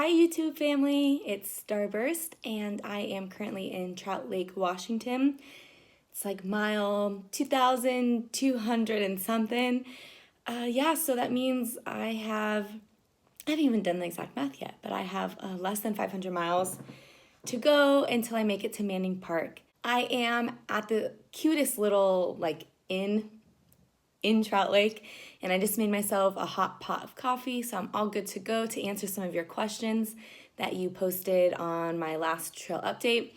Hi YouTube family, it's Starburst and I am currently in Trout Lake, Washington. It's like mile 2,200 and something. So that means I haven't even done the exact math yet, but I have less than 500 miles to go until I make it to Manning Park. I am at the cutest little inn in Trout Lake, and I just made myself a hot pot of coffee, so I'm all good to go to answer some of your questions that you posted on my last trail update.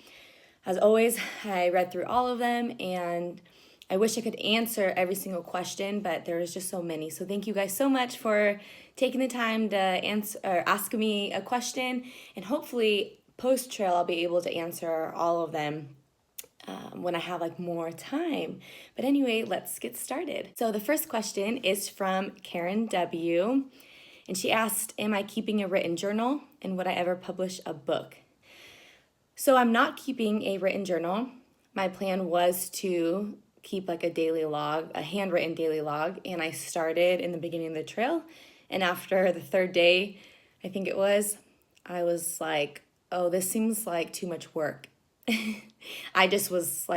As always, I read through all of them, and I wish I could answer every single question, but there is just so many. So thank you guys so much for taking the time to answer or ask me a question, and hopefully post-trail I'll be able to answer all of them when I have more time. But anyway, let's get started. So the first question is from Karen W. And she asked, am I keeping a written journal and would I ever publish a book? So I'm not keeping a written journal. My plan was to keep a daily log, a handwritten daily log. And I started in the beginning of the trail. And after the third day, I think it was, I was like, oh, this seems like too much work. I just was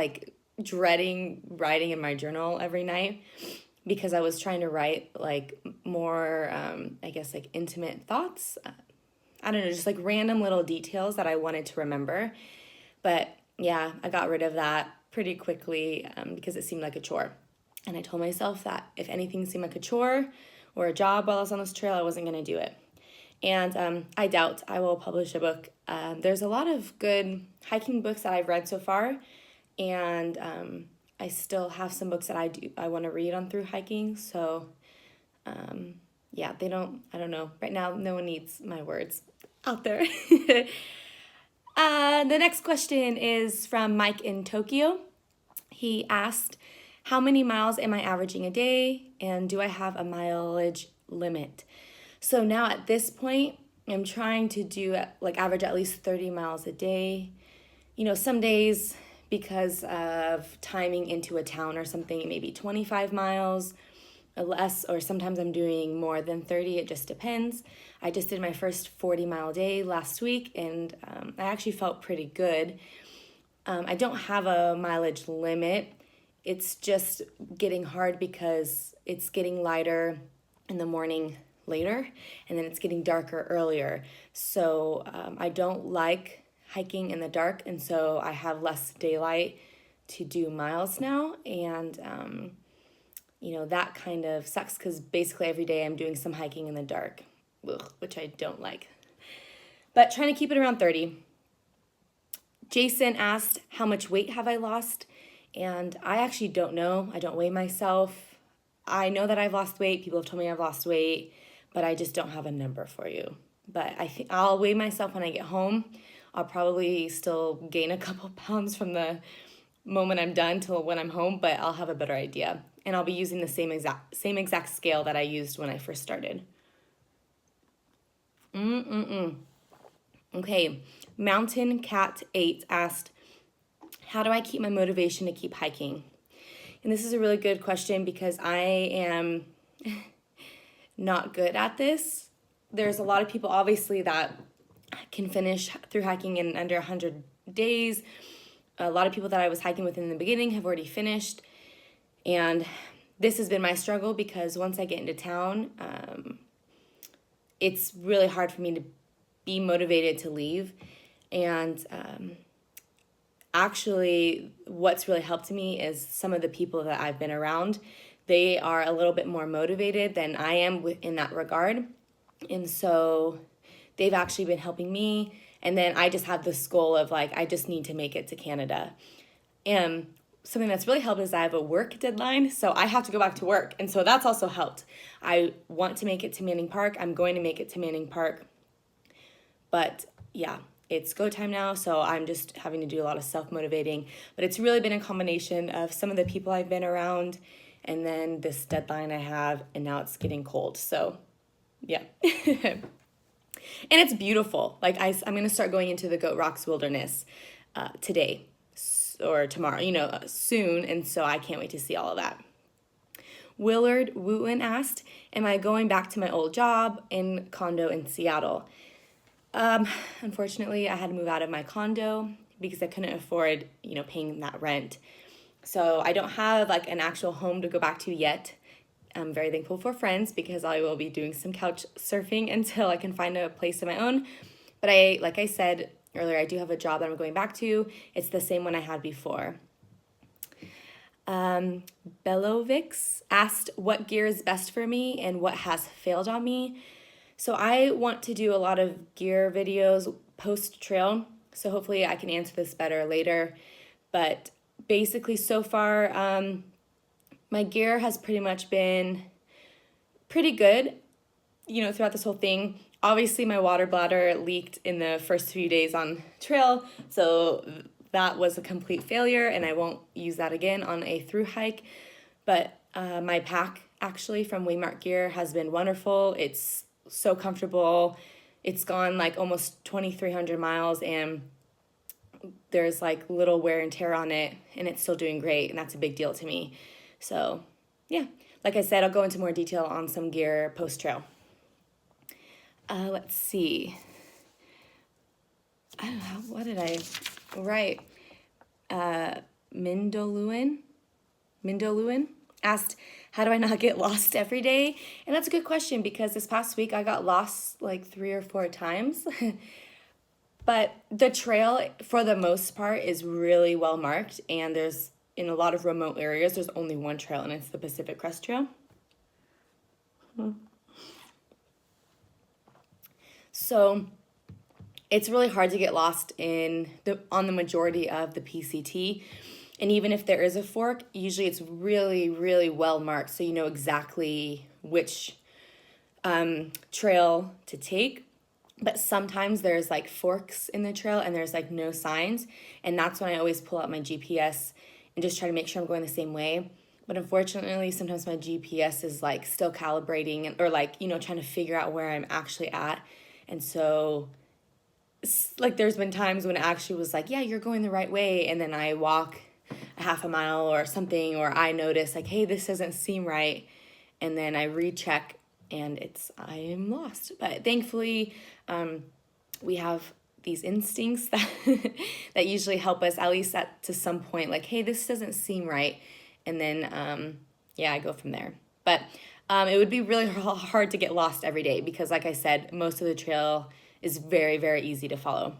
dreading writing in my journal every night because I was trying to write more, intimate thoughts. I don't know, just random little details that I wanted to remember. But yeah, I got rid of that pretty quickly because it seemed like a chore. And I told myself that if anything seemed like a chore or a job while I was on this trail, I wasn't going to do it. And I doubt I will publish a book. There's a lot of good hiking books that I've read so far, and I still have some books that I want to read on through hiking. So, I don't know. Right now, no one needs my words out there. The next question is from Mike in Tokyo. He asked, how many miles am I averaging a day, and do I have a mileage limit? So now at this point, I'm trying to do average at least 30 miles a day. You know, some days because of timing into a town or something, maybe 25 miles or less, or sometimes I'm doing more than 30. It just depends. I just did my first 40-mile day last week, and I actually felt pretty good. I don't have a mileage limit. It's just getting hard because it's getting lighter in the morning later, and then it's getting darker earlier. So I don't like hiking in the dark, and so I have less daylight to do miles now, and that kind of sucks because basically every day I'm doing some hiking in the dark, which I don't like. But trying to keep it around 30. Jason asked, how much weight have I lost? And I actually don't know. I don't weigh myself. I know that I've lost weight. People have told me I've lost weight, but I just don't have a number for you. But I think I'll weigh myself when I get home. I'll probably still gain a couple pounds from the moment I'm done till when I'm home, but I'll have a better idea. And I'll be using the same exact scale that I used when I first started. Okay, Mountain Cat 8 asked, how do I keep my motivation to keep hiking? And this is a really good question because I am not good at this. There's a lot of people obviously that can finish through hiking in under 100 days. A lot of people that I was hiking with in the beginning have already finished. And this has been my struggle because once I get into town, it's really hard for me to be motivated to leave. And actually, what's really helped me is some of the people that I've been around. They are a little bit more motivated than I am in that regard. And so they've actually been helping me. And then I just have this goal of I just need to make it to Canada. And something that's really helped is I have a work deadline. So I have to go back to work. And so that's also helped. I want to make it to Manning Park. I'm going to make it to Manning Park. But yeah, it's go time now, so I'm just having to do a lot of self-motivating. But it's really been a combination of some of the people I've been around and then this deadline I have, and now it's getting cold. So yeah. And it's beautiful. I'm going to start going into the Goat Rocks Wilderness today or tomorrow, soon. And so I can't wait to see all of that. Willard Wooten asked, am I going back to my old job in condo in Seattle? Um, Unfortunately, I had to move out of my condo because I couldn't afford, paying that rent. So I don't have like an actual home to go back to yet. I'm very thankful for friends because I will be doing some couch surfing until I can find a place of my own. But like I said earlier, I do have a job that I'm going back to. It's the same one I had before. Belovix asked what gear is best for me and what has failed on me. So I want to do a lot of gear videos post trail. So hopefully I can answer this better later. But basically so far, my gear has pretty much been pretty good, throughout this whole thing. Obviously, my water bladder leaked in the first few days on trail, so that was a complete failure, and I won't use that again on a through hike. But my pack, actually, from Waymark Gear has been wonderful. It's so comfortable. It's gone like almost 2,300 miles, and there's like little wear and tear on it, and it's still doing great, and that's a big deal to me. So, yeah, like I said, I'll go into more detail on some gear post-trail. Let's see. I don't know, what did I write? Mindoluin asked, how do I not get lost every day? And that's a good question because this past week I got lost like 3 or 4 times. But the trail, for the most part, is really well marked, and there's, in a lot of remote areas, there's only one trail, and it's the Pacific Crest Trail. So it's really hard to get lost on the majority of the PCT. And even if there is a fork, usually it's really, really well marked, so you know exactly which trail to take. But sometimes there's like forks in the trail and there's like no signs. And that's when I always pull out my GPS and just try to make sure I'm going the same way. But unfortunately, sometimes my GPS is like still calibrating or like, trying to figure out where I'm actually at. And so like there's been times when it actually was like, yeah, you're going the right way. And then I walk a half a mile or something, or I notice like, hey, this doesn't seem right. And then I recheck and I am lost. But thankfully, we have these instincts that that usually help us at least to some point, like, hey, this doesn't seem right. And then, I go from there. But it would be really hard to get lost every day because, like I said, most of the trail is very, very easy to follow.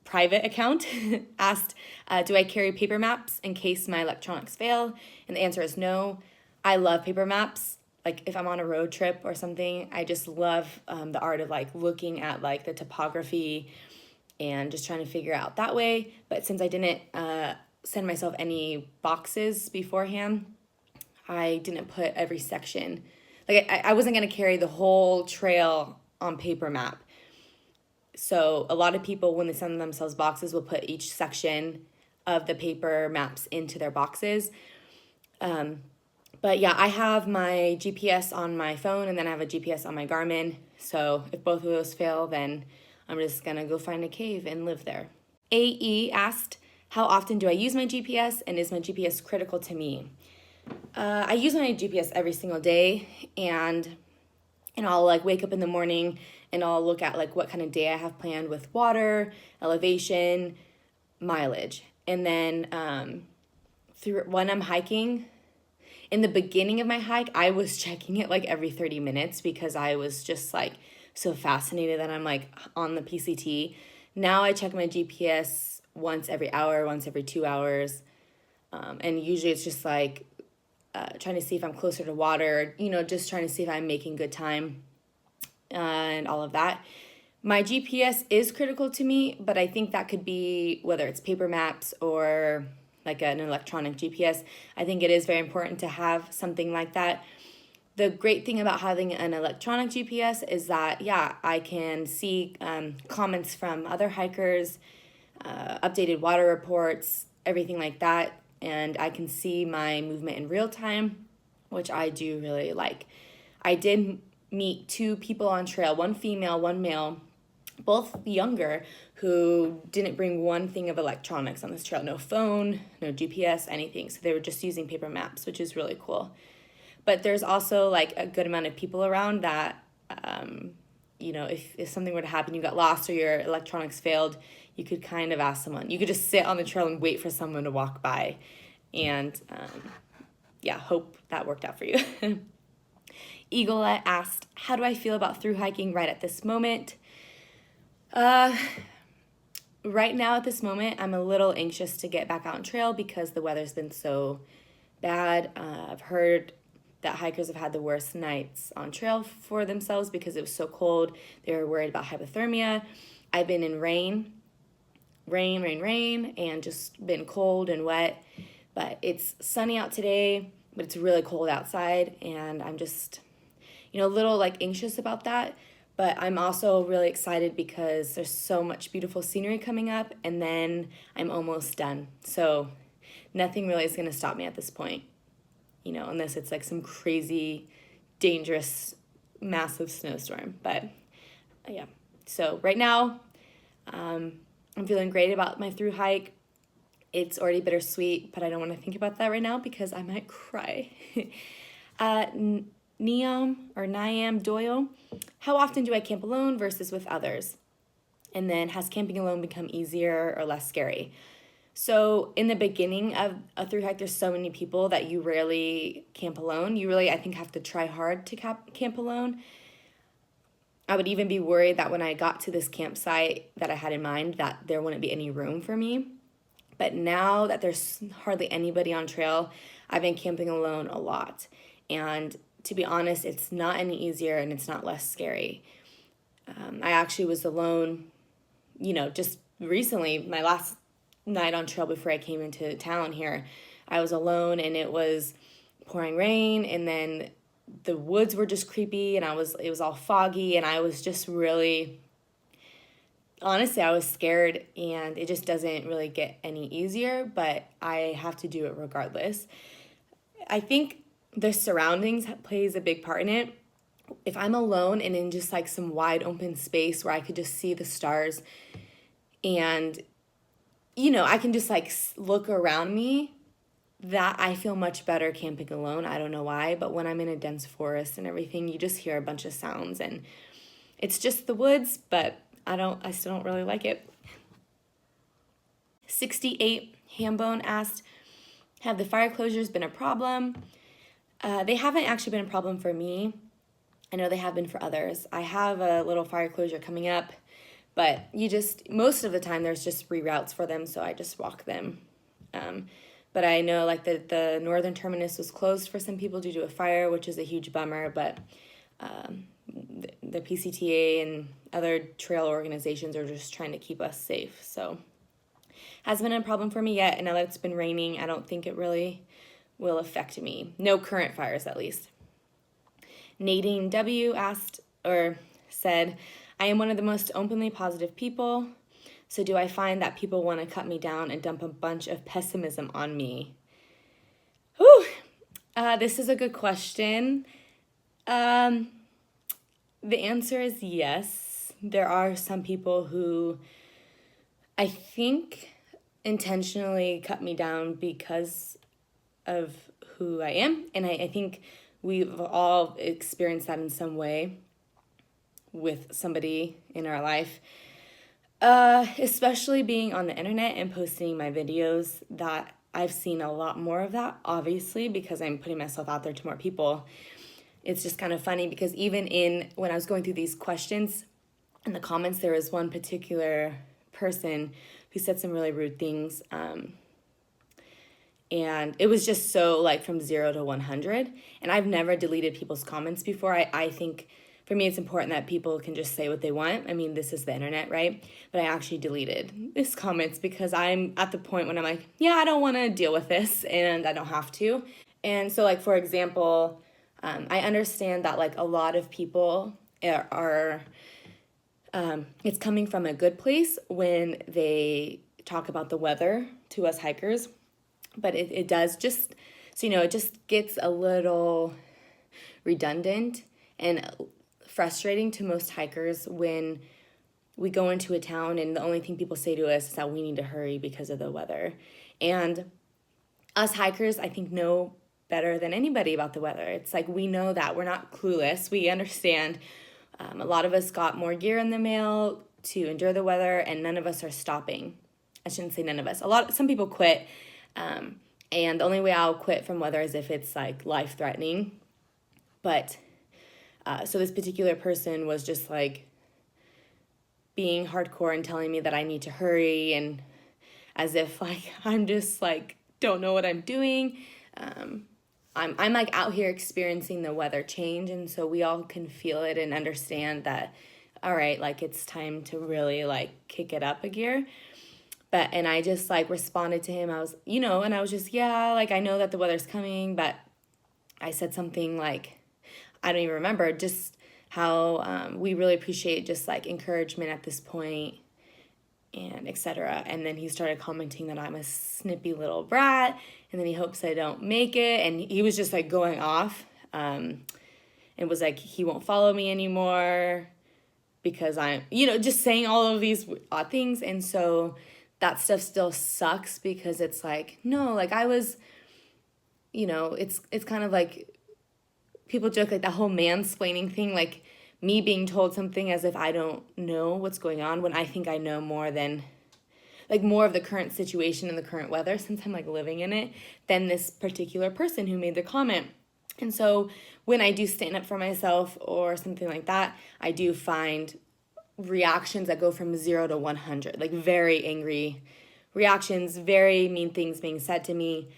Private account asked, do I carry paper maps in case my electronics fail? And the answer is no. I love paper maps. Like if I'm on a road trip or something, I just love the art of like looking at like the topography and just trying to figure out that way. But since I didn't send myself any boxes beforehand, I didn't put every section. Like I wasn't going to carry the whole trail on paper map. So a lot of people, when they send themselves boxes, will put each section of the paper maps into their boxes. But yeah, I have my GPS on my phone and then I have a GPS on my Garmin. So if both of those fail, then I'm just gonna go find a cave and live there. AE asked, how often do I use my GPS and is my GPS critical to me? I use my GPS every single day, and I'll like wake up in the morning and I'll look at like what kind of day I have planned with water, elevation, mileage. And then when I'm hiking, in the beginning of my hike, I was checking it like every 30 minutes because I was just like so fascinated that I'm like on the PCT. Now I check my GPS once every hour, once every 2 hours. And usually it's just like trying to see if I'm closer to water, just trying to see if I'm making good time and all of that. My GPS is critical to me, but I think that could be whether it's paper maps or like an electronic GPS. I think it is very important to have something like that. The great thing about having an electronic GPS is that, I can see comments from other hikers, updated water reports, everything like that, and I can see my movement in real time, which I do really like. I did meet 2 people on trail, one female, one male, both younger, who didn't bring one thing of electronics on this trail. No phone, no GPS, anything. So they were just using paper maps, which is really cool. But there's also like a good amount of people around that, if something were to happen, you got lost or your electronics failed, you could kind of ask someone. You could just sit on the trail and wait for someone to walk by. And hope that worked out for you. Eagleette asked, how do I feel about through hiking right at this moment? Right now at this moment, I'm a little anxious to get back out on trail because the weather's been so bad. I've heard that hikers have had the worst nights on trail for themselves because it was so cold. They were worried about hypothermia. I've been in rain, and just been cold and wet. But it's sunny out today, but it's really cold outside, and I'm just, a little like anxious about that. But I'm also really excited because there's so much beautiful scenery coming up, and then I'm almost done. So nothing really is going to stop me at this point, unless it's like some crazy, dangerous, massive snowstorm. But yeah, so right now, I'm feeling great about my through hike. It's already bittersweet, but I don't want to think about that right now because I might cry. Niam Doyle, how often do I camp alone versus with others? And then, has camping alone become easier or less scary? So in the beginning of a through hike, there's so many people that you rarely camp alone. You really, I think, have to try hard to camp alone. I would even be worried that when I got to this campsite that I had in mind, that there wouldn't be any room for me. But now that there's hardly anybody on trail, I've been camping alone a lot. And to be honest, it's not any easier and it's not less scary. I actually was alone, just recently, my last night on trail before I came into town here. I was alone and it was pouring rain, and then the woods were just creepy, and it was all foggy, and I was just really, honestly, I was scared, and it just doesn't really get any easier, but I have to do it regardless. I think the surroundings plays a big part in it. If I'm alone and in just like some wide open space where I could just see the stars and, I can just like look around me, that I feel much better camping alone. I don't know why, but when I'm in a dense forest and everything, you just hear a bunch of sounds, and it's just the woods, but I still don't really like it. 68 Hambone asked, have the fire closures been a problem? They haven't actually been a problem for me. I know they have been for others. I have a little fire closure coming up, but most of the time there's just reroutes for them, so I just walk them. But I know like the northern terminus was closed for some people due to a fire, which is a huge bummer, but the PCTA and other trail organizations are just trying to keep us safe. So hasn't been a problem for me yet, and now that it's been raining, I don't think it really will affect me. No current fires, at least. Nadine W. said, I am one of the most openly positive people, so do I find that people want to cut me down and dump a bunch of pessimism on me? Whew. This is a good question. The answer is yes. There are some people who I think intentionally cut me down because of who I am, and I think we've all experienced that in some way with somebody in our life. Especially being on the internet and posting my videos, that I've seen a lot more of that, obviously, because I'm putting myself out there to more people. It's just kind of funny because even when I was going through these questions in the comments, there was one particular person who said some really rude things. And it was just so like from 0 to 100. And I've never deleted people's comments before. I think for me, it's important that people can just say what they want. I mean, this is the internet, right? But I actually deleted these comments because I'm at the point when I'm like, yeah, I don't want to deal with this and I don't have to. And so like, for example, I understand that like a lot of people are it's coming from a good place when they talk about the weather to us hikers, but it does just, so it just gets a little redundant and frustrating to most hikers when we go into a town and the only thing people say to us is that we need to hurry because of the weather. And us hikers, I think, know better than anybody about the weather. It's like we know that. We're not clueless. We understand A lot of us got more gear in the mail to endure the weather, and none of us are stopping. I shouldn't say none of us. Some people quit, and the only way I'll quit from weather is if it's like life-threatening. But so this particular person was just like being hardcore and telling me that I need to hurry, and as if like I'm just like don't know what I'm doing. I'm like out here experiencing the weather change, and so we all can feel it and understand that, all right, like it's time to really like kick it up a gear. And I just like responded to him. I was, and I was just, yeah, like I know that the weather's coming, but I said something like, I don't even remember, just how we really appreciate just like encouragement at this point, and etc. And then he started commenting that I'm a snippy little brat, and then he hopes I don't make it, and he was just like going off, and was like he won't follow me anymore because I'm, just saying all of these odd things. And so that stuff still sucks because it's like, no, like I was, it's kind of like people joke like that whole mansplaining thing, like me being told something as if I don't know what's going on when I think I know more than, like more of the current situation and the current weather since I'm like living in it than this particular person who made the comment. And so when I do stand up for myself or something like that, I do find reactions that go from 0 to 100, like very angry reactions, very mean things being said to me.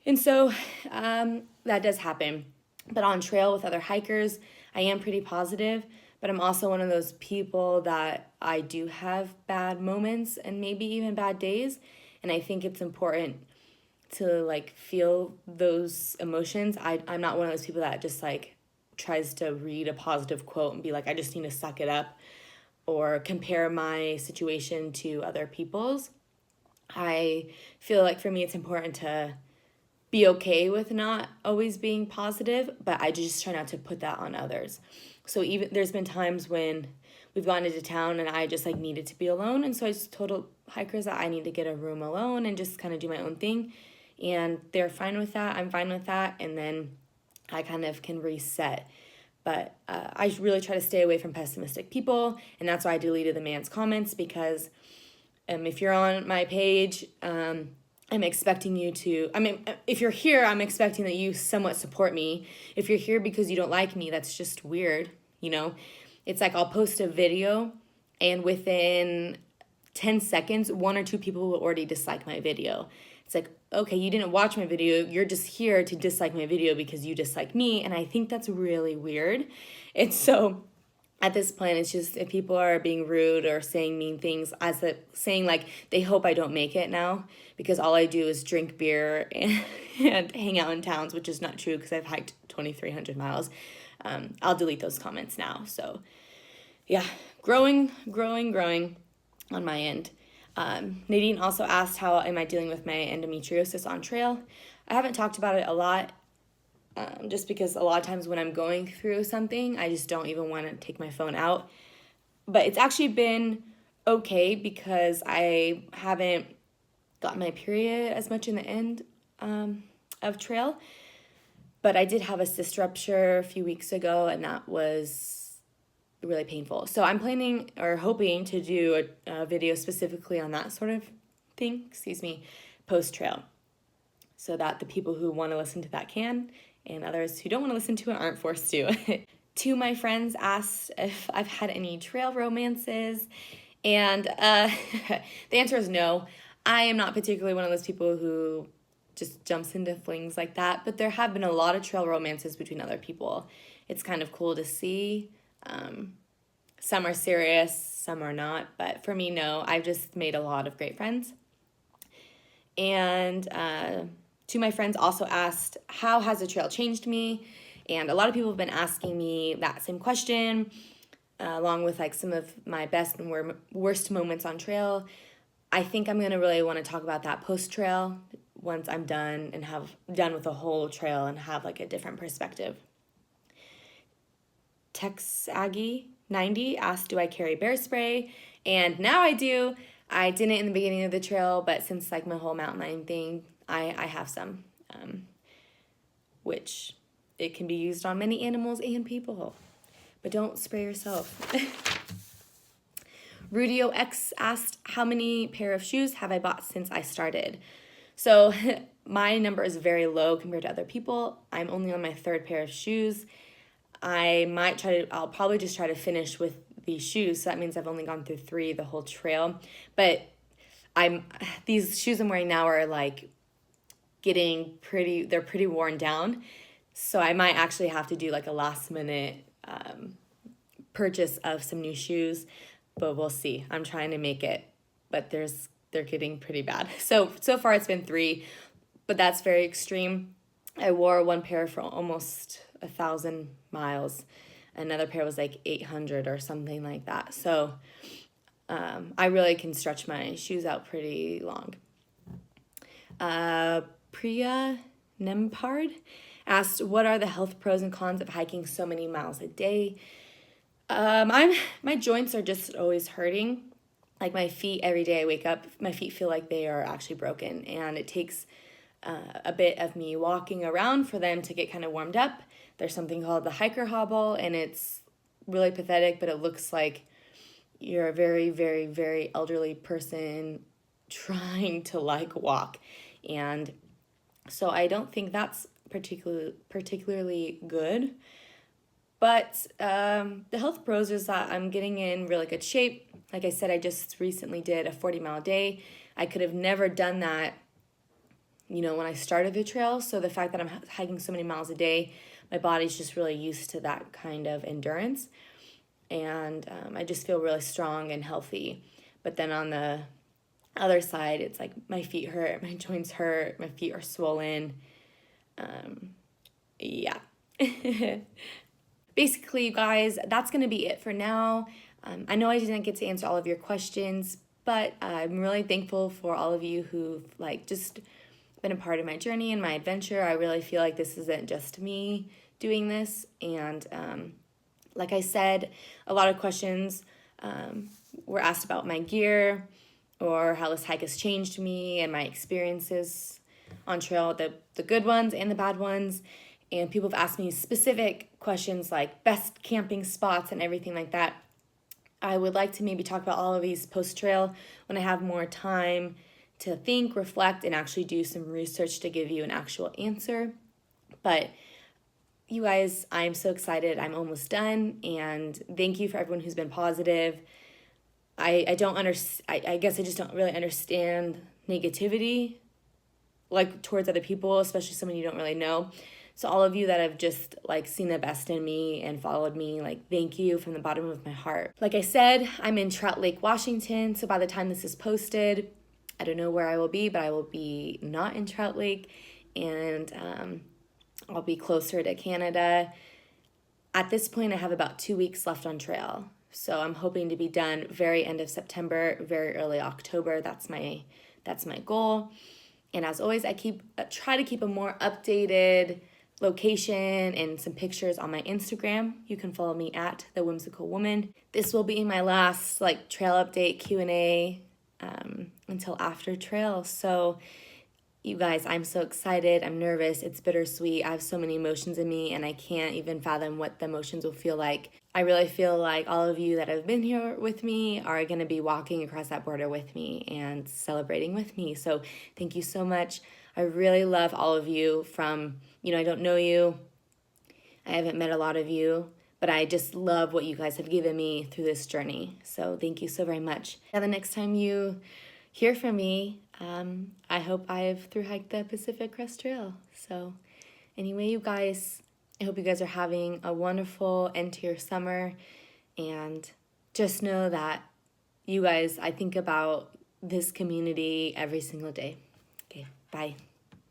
And so that does happen. But on trail with other hikers, I am pretty positive, but I'm also one of those people that I do have bad moments and maybe even bad days. And I think it's important to like feel those emotions. I'm not one of those people that just like tries to read a positive quote and be like, I just need to suck it up or compare my situation to other people's. I feel like for me, it's important to be okay with not always being positive, but I just try not to put that on others. So even there's been times when we've gone into town and I just like needed to be alone, and so I just told hikers that I need to get a room alone and just kind of do my own thing, and they're fine with that. I'm fine with that, and then I kind of can reset. But I really try to stay away from pessimistic people, and that's why I deleted the man's comments, because if you're on my page, I'm expecting you to, if you're here, I'm expecting that you somewhat support me. If you're here because you don't like me, that's just weird, It's like I'll post a video, and within 10 seconds, 1 or 2 people will already dislike my video. It's like, okay, you didn't watch my video. You're just here to dislike my video because you dislike me, and I think that's really weird. And so at this point, it's just if people are being rude or saying mean things, saying like they hope I don't make it now because all I do is drink beer and hang out in towns, which is not true because I've hiked 2,300 miles. I'll delete those comments now. So yeah, growing on my end. Nadine also asked, how am I dealing with my endometriosis on trail? I haven't talked about it a lot. Just because a lot of times when I'm going through something, I just don't even want to take my phone out. But it's actually been okay because I haven't got my period as much in the end of trail. But I did have a cyst rupture a few weeks ago, and that was really painful. So I'm planning or hoping to do a video specifically on that sort of thing, post-trail, so that the people who want to listen to that can, and others who don't want to listen to it aren't forced to. Two of my friends asked if I've had any trail romances, and the answer is no. I am not particularly one of those people who just jumps into flings like that, but there have been a lot of trail romances between other people. It's kind of cool to see. Some are serious, some are not, but for me, no. I've just made a lot of great friends. And two of my friends also asked, how has the trail changed me? And a lot of people have been asking me that same question, along with like some of my best and worst moments on trail. I think I'm going to really want to talk about that post-trail once I'm done and have done with the whole trail and have like a different perspective. Tex Aggie 90 asked, do I carry bear spray? And now I do. I didn't in the beginning of the trail, but since like my whole mountain lion thing, I have some, which it can be used on many animals and people. but don't spray yourself. Rudio X asked, how many pair of shoes have I bought since I started? So my number is very low compared to other people. I'm only on my 3rd pair of shoes. I'll probably just try to finish with these shoes. So that means I've only gone through 3 the whole trail. But these shoes I'm wearing now are like they're pretty worn down. So I might actually have to do like a last minute purchase of some new shoes, but we'll see. I'm trying to make it, but they're getting pretty bad. So far it's been 3, but that's very extreme. I wore one pair for almost 1,000 miles. Another pair was like 800 or something like that. So I really can stretch my shoes out pretty long. Priya Nempard asked, what are the health pros and cons of hiking so many miles a day? My joints are just always hurting. Like my feet, every day I wake up, my feet feel like they are actually broken, and it takes a bit of me walking around for them to get kind of warmed up. There's something called the hiker hobble, and it's really pathetic, but it looks like you're a very, very, very elderly person trying to like walk. And so I don't think that's particularly good. But the health pros is that I'm getting in really good shape. Like I said, I just recently did a 40-mile day. I could have never done that, when I started the trail. So the fact that I'm hiking so many miles a day, my body's just really used to that kind of endurance. And I just feel really strong and healthy. But then on the other side, it's like my feet hurt, my joints hurt, my feet are swollen. Yeah. Basically, you guys, that's going to be it for now. I know I didn't get to answer all of your questions, but I'm really thankful for all of you who've just been a part of my journey and my adventure. I really feel like this isn't just me doing this. And like I said, a lot of questions were asked about my gear or how this hike has changed me and my experiences on trail, the good ones and the bad ones. And people have asked me specific questions like best camping spots and everything like that. I would like to maybe talk about all of these post-trail when I have more time to think, reflect, and actually do some research to give you an actual answer. But you guys, I'm so excited. I'm almost done. And thank you for everyone who's been positive. I guess I just don't really understand negativity towards other people, especially someone you don't really know. So all of you that have just seen the best in me and followed me, thank you from the bottom of my heart. Like I said, I'm in Trout Lake, Washington. So by the time this is posted, I don't know where I will be, but I will be not in Trout Lake, and I'll be closer to Canada. At this point, I have about 2 weeks left on trail. So I'm hoping to be done very end of September, very early October. That's my goal. And as always, I try to keep a more updated location and some pictures on my Instagram. You can follow me at The Whimsical Woman. This will be my last trail update Q&A until after trail. So you guys, I'm so excited. I'm nervous. It's bittersweet. I have so many emotions in me, and I can't even fathom what the emotions will feel like. I really feel like all of you that have been here with me are going to be walking across that border with me and celebrating with me. So thank you so much. I really love all of you from, I don't know you. I haven't met a lot of you, but I just love what you guys have given me through this journey. So thank you so very much. Now, the next time you hear from me, I hope I've thru-hiked the Pacific Crest Trail. So anyway, you guys, I hope you guys are having a wonderful end to your summer, and just know that you guys, I think about this community every single day. Okay, bye.